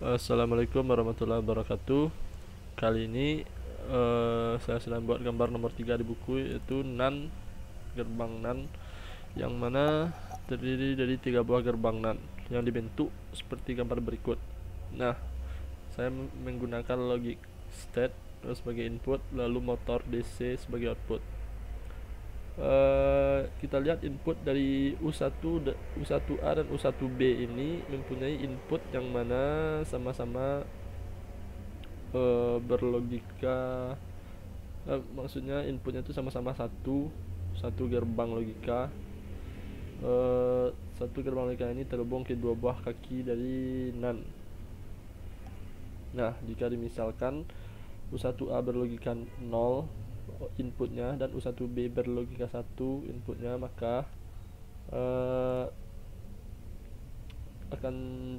Assalamualaikum warahmatullahi wabarakatuh. Kali ini saya sedang buat gambar nomor 3 di buku, yaitu NaN, gerbang NaN, yang mana terdiri dari 3 buah gerbang NaN yang dibentuk seperti gambar berikut. Nah, saya menggunakan logic state sebagai input, lalu motor DC sebagai output. Kita lihat input dari U1, U1A dan U1B ini mempunyai input yang mana sama-sama berlogika, maksudnya inputnya itu sama-sama satu gerbang logika. Satu gerbang logika ini terhubung ke dua buah kaki dari NaN. Nah, jika dimisalkan U1A berlogika 0 inputnya dan U1B berlogika 1 inputnya, maka akan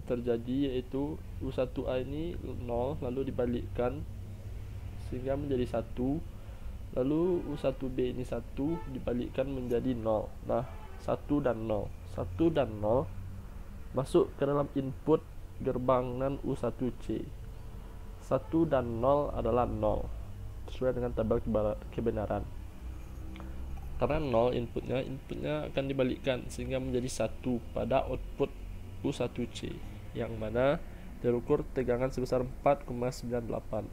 terjadi yaitu U1A ini 0 lalu dibalikkan sehingga menjadi 1, lalu U1B ini 1 dibalikkan menjadi 0. Nah, 1 dan 0 masuk ke dalam input gerbang NaN U1C. 1 dan 0 adalah 0 sesuai dengan tabel kebenaran. Karena 0 inputnya akan dibalikkan sehingga menjadi 1 pada output U1C, yang mana terukur tegangan sebesar 4,98.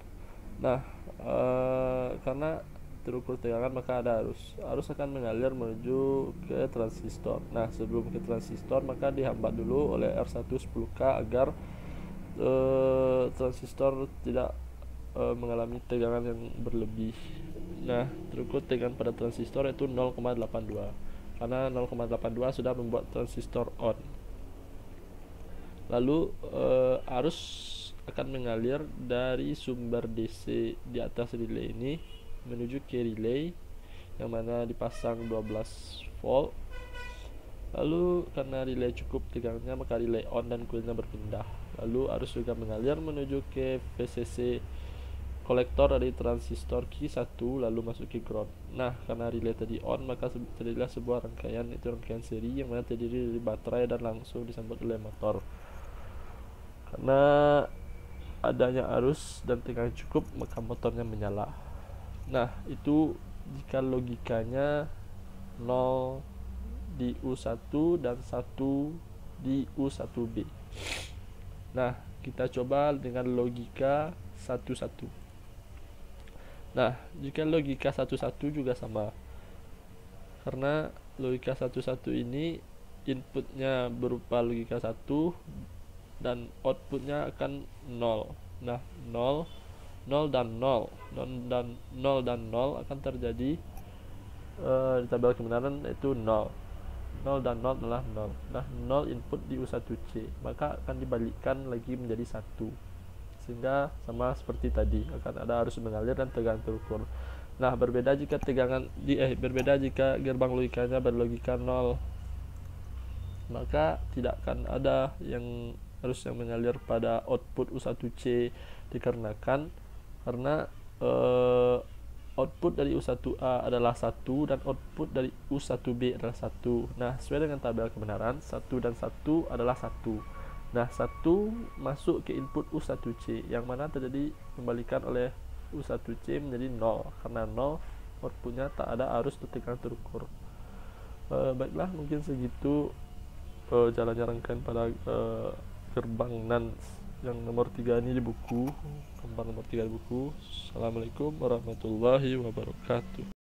Nah, karena terukur tegangan maka ada arus akan mengalir menuju ke transistor. Nah, sebelum ke transistor maka dihambat dulu oleh R110K agar transistor tidak mengalami tegangan yang berlebih. Nah, terukur tegangan pada transistor itu 0,82, karena 0,82 sudah membuat transistor on. Lalu arus akan mengalir dari sumber DC di atas relay ini menuju ke relay yang mana dipasang 12 volt. Lalu karena relay cukup tegangannya maka relay on dan coilnya berpindah. Lalu arus juga mengalir menuju ke VCC kolektor dari transistor Q1 lalu masuk ke ground. Nah, karena relay tadi on maka terjadilah sebuah rangkaian, itu rangkaian seri yang mana terdiri dari baterai dan langsung disambut oleh motor. Karena adanya arus dan tegangan cukup maka motornya menyala. Nah, itu jika logikanya 0 di U1 dan 1 di U1B. Nah, kita coba dengan logika 1-1. Nah, jika logika 1-1 juga sama, karena logika 1-1 ini inputnya berupa logika 1 dan outputnya akan 0. Nah, 0 dan 0 akan terjadi di tabel kebenaran, yaitu 0 dan 0 adalah 0. Nah, 0 input di U1C maka akan dibalikkan lagi menjadi 1, sehingga sama seperti tadi akan ada arus mengalir dan tegangan terukur. Nah, berbeda jika gerbang logikanya berlogika 0, maka tidak akan ada yang arus yang mengalir pada output U1C, dikarenakan karena output dari U1A adalah 1 dan output dari U1B adalah 1. Nah, sesuai dengan tabel kebenaran 1 dan 1 adalah 1. Nah, 1 masuk ke input U1C yang mana terjadi kembalikan oleh U1C menjadi 0, karena 0 outputnya tak ada arus atau tegangan terukur. Baiklah, mungkin segitu jalannya rangkaian pada gerbang NaN yang nomor 3 ini di buku, gerbang nomor 3 di buku. Assalamualaikum warahmatullahi wabarakatuh.